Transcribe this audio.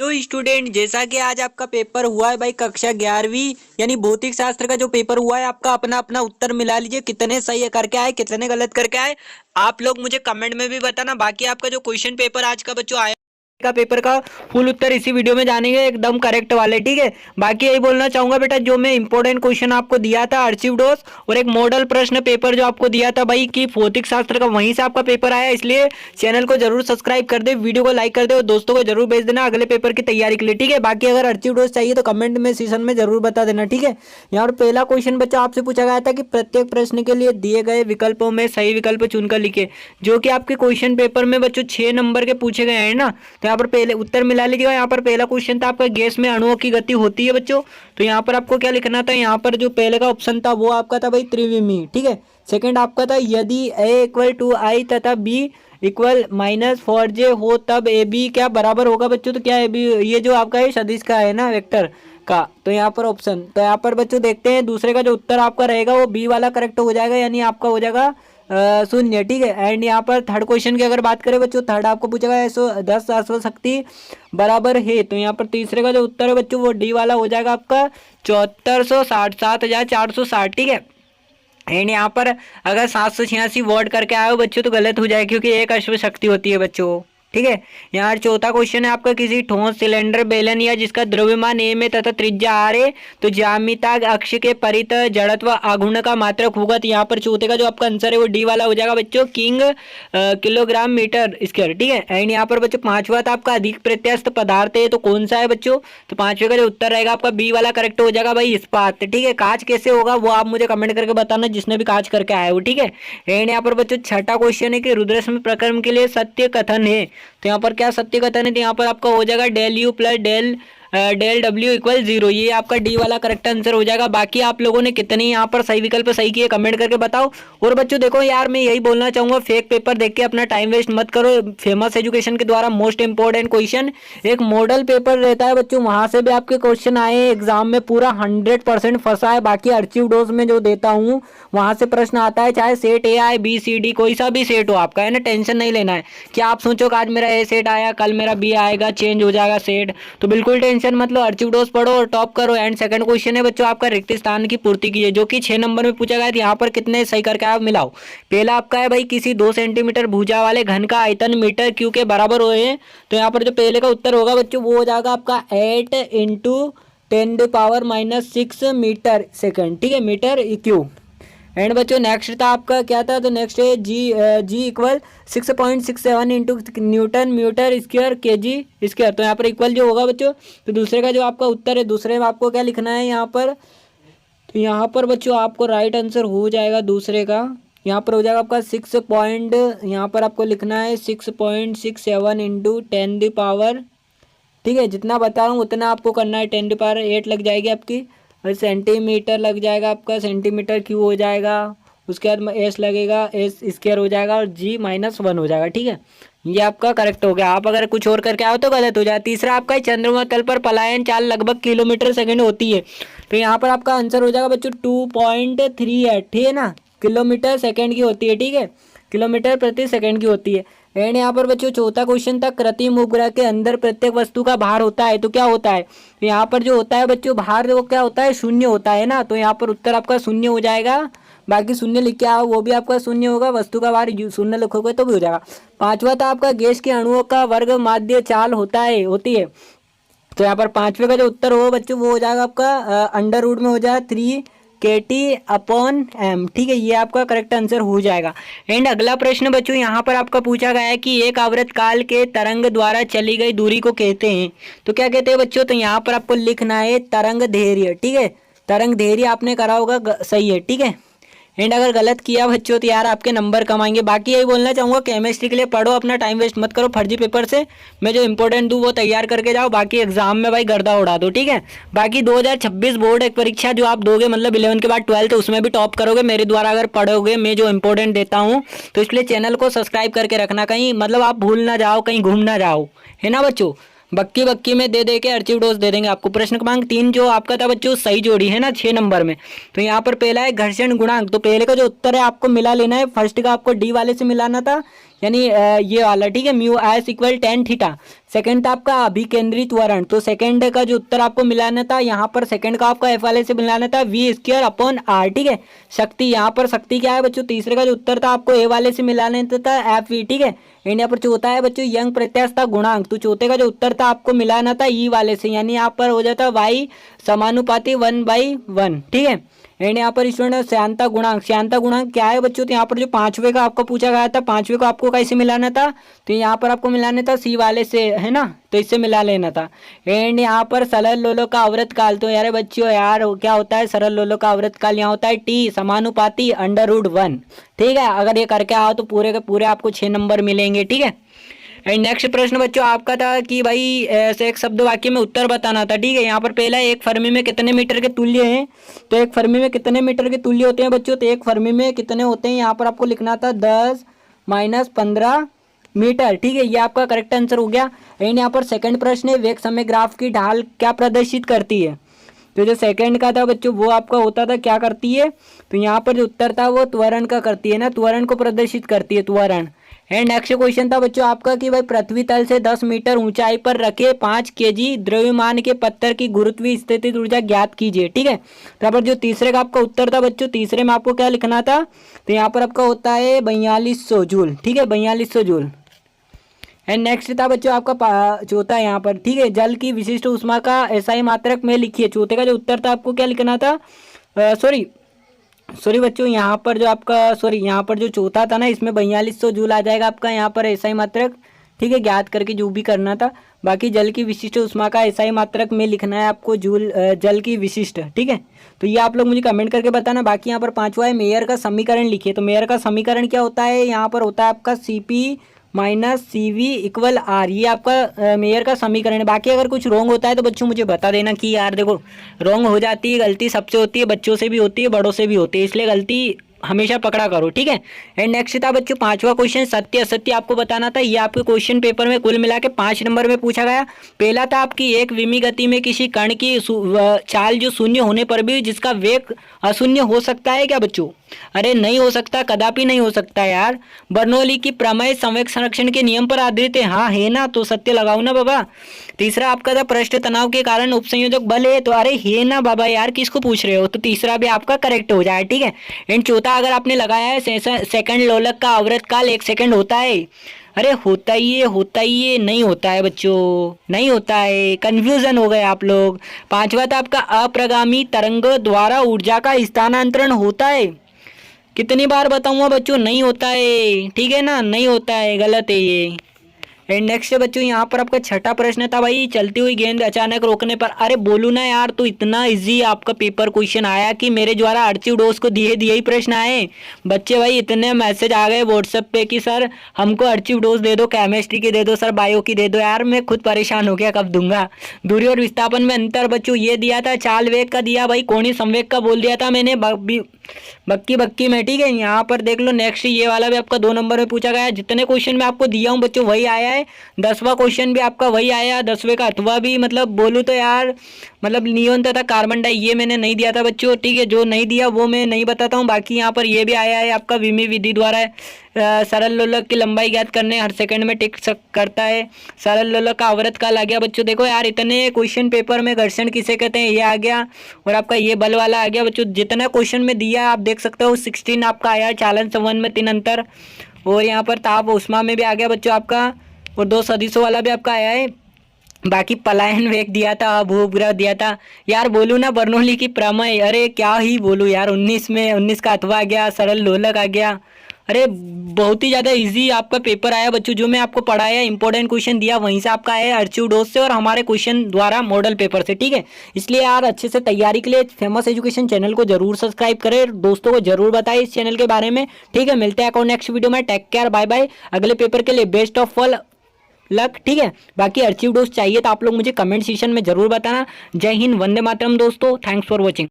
तो स्टूडेंट, जैसा कि आज आपका पेपर हुआ है भाई, कक्षा 11वीं यानी भौतिक शास्त्र का जो पेपर हुआ है आपका, अपना अपना उत्तर मिला लीजिए। कितने सही करके आए, कितने गलत करके आए, आप लोग मुझे कमेंट में भी बताना। बाकी आपका जो क्वेश्चन पेपर आज का बच्चों आया का पेपर का फुल उत्तर इसी वीडियो में जानेंगे, एकदम करेक्ट वाले, ठीक है। बाकी यही बोलना चाहूंगा बेटा, जो मैं इंपॉर्टेंट क्वेश्चन आपको दिया था अर्चिव डोज और एक मॉडल प्रश्न पेपर जो आपको दिया था भाई कि भौतिक शास्त्र का, वहीं से आपका पेपर आया। इसलिए चैनल को जरूर सब्सक्राइब कर दे, वीडियो को लाइक कर दे और दोस्तों को जरूर भेज देना अगले पेपर की तैयारी के लिए, ठीक है। बाकी अगर अर्चिव डोज चाहिए तो कमेंट में सेशन में जरूर बता देना, ठीक है। यहाँ पर पहला क्वेश्चन बच्चा आपसे पूछा गया था कि प्रत्येक प्रश्न के लिए दिए गए विकल्पों में सही विकल्प चुनकर लिखे, जो कि आपके क्वेश्चन पेपर में बच्चों 6 नंबर के पूछे गए हैं ना। तो यहाँ पर पहले उत्तर मिला लीजिएगा। यहाँ पर पहला क्वेश्चन था आपका, गैस में अणुओं की गति होती है बच्चों। तो यहाँ पर आपको क्या लिखना था, यहाँ पर जो पहले का ऑप्शन था वो आपका था भाई त्रिविमी, ठीक है। सेकंड आपका था यदि a = I तथा b = -4j हो तब ए बी क्या बराबर होगा बच्चों। तो क्या है बी, ये जो आपका है सदिश का है ना, वेक्टर का। तो यहाँ पर ऑप्शन, तो यहाँ पर बच्चों देखते हैं दूसरे का जो उत्तर आपका रहेगा वो बी वाला करेक्ट हो जाएगा, यानी आपका हो जाएगा 0, ठीक है। एंड यहाँ पर थर्ड क्वेश्चन की अगर बात करें बच्चों, थर्ड आपको पूछेगा 110 अश्व शक्ति बराबर है। तो यहाँ पर तीसरे का जो उत्तर है बच्चों वो डी वाला हो जाएगा आपका 7460, 7460, ठीक है। एंड यहाँ पर अगर 786 वॉट करके आए हो बच्चों तो गलत हो जाए, क्योंकि एक अश्व शक्ति होती है बच्चों, ठीक है। यहाँ चौथा क्वेश्चन है आपका, किसी ठोस सिलेंडर बेलन या जिसका द्रव्यमान ए में तथा त्रिज्या आर है तो ज्यामिता अक्ष के परित जड़त्व आघूर्ण का मात्रक होगा। तो यहाँ पर चौथे का जो आपका आंसर है वो डी वाला हो जाएगा बच्चों, किंग किलोग्राम मीटर स्क्वायर, ठीक है। एंड यहाँ पर बच्चों पांचवा था आपका, अधिक प्रत्यस्थ पदार्थ है तो कौन सा है बच्चों। तो पांचवे का जो उत्तर रहेगा आपका बी वाला करेक्ट हो जाएगा भाई, इस्पात, ठीक है। कांच कैसे होगा वो आप मुझे कमेंट करके बताना, जिसने भी कांच करके आया हो, ठीक है। एंड यहाँ पर बच्चों छठा क्वेश्चन है कि रुद्रश्म प्रक्रम के लिए सत्य कथन है। तो यहाँ पर क्या सत्य कथन है, तो यहाँ पर आपका हो जाएगा डेल यू प्लस डेल डब्ल्यू = 0, ये आपका डी वाला करेक्ट आंसर हो जाएगा। बाकी आप लोगों ने कितने यहाँ पर सही विकल्प सही किए कमेंट करके बताओ। और बच्चों देखो यार, मैं यही बोलना चाहूंगा, फेक पेपर देख के अपना टाइम वेस्ट मत करो। फेमस एजुकेशन के द्वारा मोस्ट इंपॉर्टेंट क्वेश्चन एक मॉडल पेपर रहता है बच्चों, वहां से भी आपके क्वेश्चन आए एग्जाम में, पूरा 100% फंसा है। बाकी अर्चिव डोज में जो देता हूँ वहां से प्रश्न आता है, चाहे सेट ए आए बी सी डी, कोई सा भी सेट हो आपका, है ना। टेंशन नहीं लेना है कि आप सोचो कि आज मेरा ए सेट आया कल मेरा बी आएगा, चेंज हो जाएगा सेट, तो बिल्कुल टेंशन मतलब अर्चिव डोज पढ़ो और टॉप करो। एंड सेकंड क्वेश्चन है बच्चों आपका, रिक्त स्थान की पूर्ति कीजिए, जो कि 6 नंबर में पूछा गया था। यहाँ पर कितने सही करके आप मिलाओ। पहला आपका है भाई, किसी 2 सेंटीमीटर भुजा वाले घन का आयतन मीटर क्यू के बराबर हुए। तो यहाँ पर जो पहले का उत्तर होगा बच्चों वो हो जाएगा आपका 8 × 10⁻⁻6 मीटर सेकंड, ठीक है, मीटर क्यू। एंड बच्चों नेक्स्ट था आपका क्या था, तो नेक्स्ट है G = 6.67 into newton metre square KG square. तो यहाँ पर इक्वल जो होगा बच्चों, तो दूसरे का जो आपका उत्तर है, दूसरे में आपको क्या लिखना है यहाँ पर, तो यहाँ पर बच्चों आपको राइट आंसर हो जाएगा दूसरे का, यहाँ पर हो जाएगा आपका 6 पॉइंट, यहाँ पर आपको लिखना है 6.67 इंटू 10⁻, ठीक है। जितना बता रहा हूँ उतना आपको करना है, 10⁸ लग जाएगी आपकी, और सेंटीमीटर लग जाएगा आपका, सेंटीमीटर क्यू हो जाएगा, उसके बाद एस लगेगा, एस स्क्वायर हो जाएगा और जी -1 हो जाएगा, ठीक है। ये आपका करेक्ट हो गया। आप अगर कुछ और करके आओ तो गलत हो जाए। तीसरा आपका चंद्रमा तल पर पलायन चाल लगभग किलोमीटर सेकंड होती है। तो यहाँ पर आपका आंसर हो जाएगा बच्चों 2.38, ठीक है ना, किलोमीटर सेकेंड की होती है, ठीक है, किलोमीटर प्रति सेकंड की होती है। एंड यहाँ पर बच्चों चौथा क्वेश्चन था, कृत्रिम उपग्रह के अंदर प्रत्येक वस्तु का भार होता है तो क्या होता है। तो यहाँ पर जो होता है बच्चों भार वो क्या होता है, 0 होता है ना। तो यहाँ पर उत्तर आपका 0 हो जाएगा। बाकी 0 लिख के आओ वो भी आपका 0 होगा, वस्तु का भार 0 लिखोगे तो भी हो जाएगा। पांचवा था आपका, गैस के अणुओं का वर्ग माध्य चाल होती है। तो यहाँ पर पांचवे का जो उत्तर हो बच्चों वो हो जाएगा आपका √ में हो जाएगा 3 kT/m, ठीक है, ये आपका करेक्ट आंसर हो जाएगा। एंड अगला प्रश्न बच्चों यहाँ पर आपका पूछा गया है कि एक आवर्त काल के तरंग द्वारा चली गई दूरी को कहते हैं तो क्या कहते हैं बच्चों। तो यहाँ पर आपको लिखना है तरंग दैर्घ्य, ठीक है, तरंग दैर्घ्य आपने करा होगा, सही है, ठीक है। एंड अगर गलत किया बच्चों तो यार आपके नंबर कम आएंगे। बाकी यही बोलना चाहूँगा, केमिस्ट्री के लिए पढ़ो, अपना टाइम वेस्ट मत करो फर्जी पेपर से। मैं जो इंपॉर्टेंट दूँ वो तैयार करके जाओ, बाकी एग्जाम में भाई गर्दा उड़ा दो, ठीक है। बाकी 2026 बोर्ड एक परीक्षा जो आप दोगे, मतलब 11 के बाद 12 उसमें भी टॉप करोगे मेरे द्वारा अगर पढ़ोगे, मैं जो इंपॉर्टेंट देता हूँ। तो इसलिए चैनल को सब्सक्राइब करके रखना, कहीं मतलब आप भूल ना जाओ, कहीं घूम ना जाओ, है ना बच्चों। बक्की बक्की में दे के अर्चिव डोज दे देंगे आपको। प्रश्न क्रमांक 3 जो आपका था बच्चों सही जोड़ी है ना 6 नंबर में। तो यहाँ पर पहला है घर्षण गुणांक। तो पहले का जो उत्तर है आपको मिला लेना है, फर्स्ट का आपको डी वाले से मिलाना था, यानी ये वाला, ठीक है, mu S equal tan theta. Second था आपका अभिकेंद्रित त्वरण, तो सेकंड का जो उत्तर आपको मिलाना था यहाँ पर, सेकंड का आपका एफ वाले से मिलाना था वी स्क्वायर अपॉन आर, ठीक है। शक्ति, यहाँ पर शक्ति क्या है बच्चों, तीसरे का जो उत्तर था आपको ए वाले से मिलाना था एफ वी, ठीक है। एंड यहाँ पर चौथा है बच्चों यंग प्रत्यास्थता गुणांक, तो चौथे का जो उत्तर था आपको मिलाना था ई वाले से, यानी यहाँ पर हो जाता वाई समानुपाती 1/1, ठीक है। एंड यहाँ पर स्टूडेंट श्यानता गुणांक, श्यानता गुणांक क्या है बच्चों, तो यहाँ पर जो पांचवे का आपको पूछा गया था, पांचवे को आपको कैसे मिलाना था, तो यहाँ पर आपको मिलाना था सी वाले से, है ना, तो इससे मिला लेना था। एंड यहाँ पर सरल लोलों का अवृत काल, तो यार बच्चों यार क्या होता है सरल लोलों का अवृत काल, यहाँ होता है टी समानुपाती √1, ठीक है। अगर ये करके आओ तो पूरे के पूरे आपको 6 नंबर मिलेंगे, ठीक है। एंड नेक्स्ट प्रश्न बच्चों आपका था कि भाई ऐसे एक शब्द वाक्य में उत्तर बताना था, ठीक है। यहाँ पर पहला एक फर्मी में कितने मीटर के तुल्य हैं, तो एक फर्मी में कितने मीटर के तुल्य होते हैं बच्चों, तो एक फर्मी में कितने होते हैं, यहाँ पर आपको लिखना था 10 - 15 मीटर, ठीक है। ये आपका करेक्ट आंसर हो गया। एंड यहाँ पर सेकंड प्रश्न है वेग समय ग्राफ की ढाल क्या प्रदर्शित करती है, तो जो सेकंड का था बच्चों वो आपका होता था क्या करती है, तो यहाँ पर जो उत्तर था वो त्वरण का करती है ना, त्वरण को प्रदर्शित करती है, त्वरण। एंड नेक्स्ट क्वेश्चन था बच्चों आपका कि भाई पृथ्वी तल से 10 मीटर ऊंचाई पर रखे 5 kg द्रव्यमान के पत्थर की गुरुत्वीय स्थितिज ऊर्जा ज्ञात कीजिए, ठीक है। तो यहाँ पर जो तीसरे का आपका उत्तर था बच्चों, तीसरे में आपको क्या लिखना था, तो यहाँ पर आपका होता है 4200 जूल, ठीक है, 4200 जूल। एंड नेक्स्ट था बच्चों आपका चौथा यहाँ पर, ठीक है, जल की विशिष्ट ऊष्मा का एसआई मात्रक में लिखिए। चौथे का जो उत्तर था आपको क्या लिखना था, सॉरी बच्चों, यहाँ पर जो आपका यहाँ पर जो चौथा था ना, इसमें 4200 जूल आ जाएगा आपका, यहाँ पर एसआई मात्रक, ठीक है, ज्ञात करके जो भी करना था। बाकी जल की विशिष्ट ऊष्मा का एसआई मात्रक में लिखना है आपको जूल, जल की विशिष्ट, ठीक है। तो ये आप लोग मुझे कमेंट करके बताना। बाकी यहाँ पर पांचवा है मेयर का समीकरण लिखिए, तो मेयर का समीकरण क्या होता है, यहाँ पर होता है आपका CP - CV = R, ये आपका मेयर का समीकरण है। बाकी अगर कुछ रॉन्ग होता है तो बच्चों मुझे बता देना कि यार देखो रॉन्ग हो जाती है, गलती सबसे होती है, बच्चों से भी होती है, बड़ों से भी होती है, इसलिए गलती हमेशा पकड़ा करो, ठीक है। एंड नेक्स्ट था बच्चों पांचवा क्वेश्चन सत्य असत्य आपको बताना था। ये आपके क्वेश्चन पेपर में कुल मिला के 5 नंबर में पूछा गया। पहला था आपकी एक विमी गति में किसी कण की चाल जो शून्य होने पर भी जिसका वेग अशून्य हो सकता है क्या बच्चों, अरे नहीं हो सकता, कदापि नहीं हो सकता यार। बर्नौली की प्रमेय संवेग संरक्षण के नियम पर आधारित है, हाँ है ना, तो सत्य लगाओ ना बाबा। तीसरा आपका था पृष्ठ तनाव के कारण उपसंयोजक बल है, तो अरे है ना बाबा यार, किसको पूछ रहे हो, तो तीसरा भी आपका करेक्ट हो जाए, ठीक है। एंड चौथा अगर आपने लगाया है सेकंड लोलक का अवृत काल 1 सेकंड होता है, अरे होता ही है, नहीं होता है बच्चों, नहीं होता है, कंफ्यूजन हो गए आप लोग। पांचवा था आपका अप्रगामी तरंग द्वारा ऊर्जा का स्थानांतरण होता है, कितनी बार बताऊंगा बच्चों, नहीं होता है, ठीक है ना, नहीं होता है, गलत है ये। एंड नेक्स्ट बच्चों यहाँ पर आपका छठा प्रश्न था भाई चलती हुई गेंद अचानक रोकने पर, अरे बोलू ना यार, तो इतना इजी आपका पेपर क्वेश्चन आया कि मेरे द्वारा अर्चिव डोज को दिए ही प्रश्न आए बच्चे, भाई इतने मैसेज आ गए व्हाट्सएप पे कि सर हमको अर्चिव डोज दे दो, केमिस्ट्री की दे दो सर, बायो की दे दो, यार मैं खुद परेशान हो गया कब दूंगा। दूरी और विस्थापन में अंतर बच्चों ये दिया था, चाल वेग का दिया भाई, कोणीय संवेग का बोल दिया था मैंने बक्की में, ठीक है। यहाँ पर देख लो नेक्स्ट ये वाला भी आपका 2 नंबर में पूछा गया। जितने क्वेश्चन में आपको दिया हूँ बच्चों वही आया है, 10वां क्वेश्चन भी आपका वही आया, 10वें का अथवा भी, मतलब बोलूँ तो यार मतलब नियोन तथा कार्बन डाई ये मैंने नहीं दिया था बच्चों, ठीक है, जो नहीं दिया वो मैं नहीं बताता हूँ। बाकी यहाँ पर ये भी आया है आपका विमी विधि द्वारा सरल लोलक की लंबाई ज्ञात करने हर सेकंड में टिक करता है, सरल लोलक का अवरत काल आ गया बच्चों। देखो यार इतने क्वेश्चन पेपर में घर्षण किसे कहते हैं ये आ गया, और आपका ये बल वाला आ गया बच्चों। जितना क्वेश्चन में दिया आप देख सकते हो 16 आपका आया है, चालन संबंध में 3 अंतर, और यहाँ पर ताप उष्मा में भी आ गया बच्चों आपका, और 2 सदिशों वाला भी आपका आया है। बाकी पलायन वेग दिया था, भूग्रह दिया था, यार बोलूँ ना बर्नौली की प्रमेय, अरे क्या ही बोलूँ यार, 19 का अथवा आ गया, सरल लोलक आ गया, अरे बहुत ही ज़्यादा इजी आपका पेपर आया बच्चों। जो मैं आपको पढ़ाया इंपॉर्टेंट क्वेश्चन दिया वहीं से आपका आया अर्चिव डोज से और हमारे क्वेश्चन द्वारा मॉडल पेपर से, ठीक है। इसलिए यार अच्छे से तैयारी के लिए फेमस एजुकेशन चैनल को जरूर सब्सक्राइब करें, दोस्तों को जरूर बताएं इस चैनल के बारे में, ठीक है। मिलते हैं और नेक्स्ट वीडियो में, टेक केयर, बाय बाय। अगले पेपर के लिए बेस्ट ऑफ ऑल लक, ठीक है। बाकी अर्चिव डोज चाहिए तो आप लोग मुझे कमेंट सेक्शन में जरूर बताना। जय हिंद, वंदे मातरम दोस्तों, थैंक्स फॉर वॉचिंग।